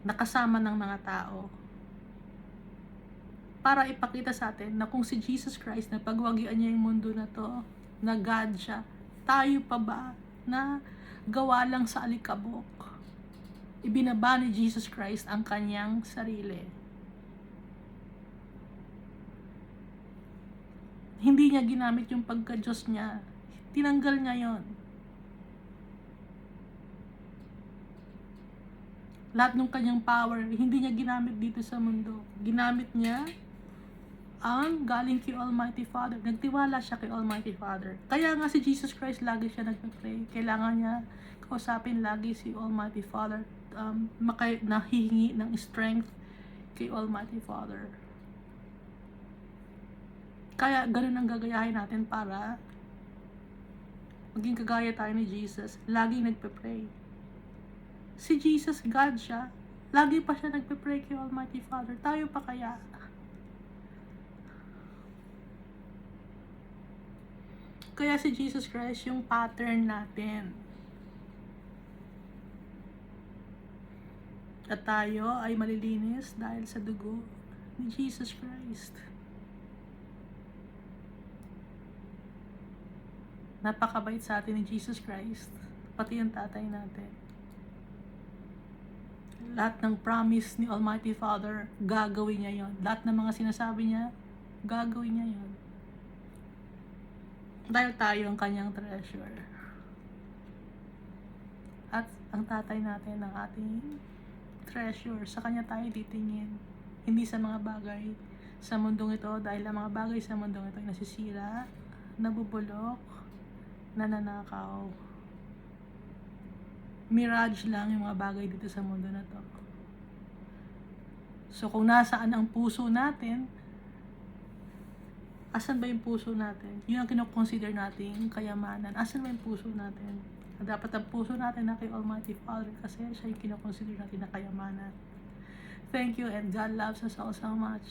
nakasama ng mga tao, para ipakita sa atin na kung si Jesus Christ na pagwagian niya yung mundo na to, na God siya, tayo pa ba na gawa lang sa alikabok? Ibinaba ni Jesus Christ ang kanyang sarili. Hindi niya ginamit yung pagka-Diyos niya. Tinanggal niya yon. Lahat ng kanyang power, hindi niya ginamit dito sa mundo. Ginamit niya ang galing kay Almighty Father. Nagtiwala siya kay Almighty Father. Kaya nga si Jesus Christ lagi siya nagpe-pray. Kailangan niya kausapin lagi si Almighty Father. Nahihingi ng strength kay Almighty Father. Kaya ganun ang gagayahin natin para maging kagaya tayo ni Jesus. Laging nagpe-pray. Si Jesus, God siya. Lagi pa siya nagpe-pray kay Almighty Father. Tayo pa kaya? Kaya si Jesus Christ yung pattern natin. At tayo ay malilinis dahil sa dugo ni Jesus Christ. Napakabait sa atin ni Jesus Christ, pati yung tatay natin. Lahat ng promise ni Almighty Father, gagawin niya yon. Lahat ng mga sinasabi niya, gagawin niya yon. Dahil tayo ang kanyang treasure. At ang tatay natin ang ating treasure. Sa kanya tayo titingin. Hindi sa mga bagay sa mundong ito, dahil ang mga bagay sa mundong ito ay nasisira, nabubulok, nananakaw. Mirage lang yung mga bagay dito sa mundo na to. So kung nasaan ang puso natin, Asan ba yung puso natin? Yun ang kinoconsider nating kayamanan. Asan ba yung puso natin? Dapat ang puso natin na kay Almighty Father kasi siya yung kinoconsider natin na kayamanan. Thank you, and God loves us all so much.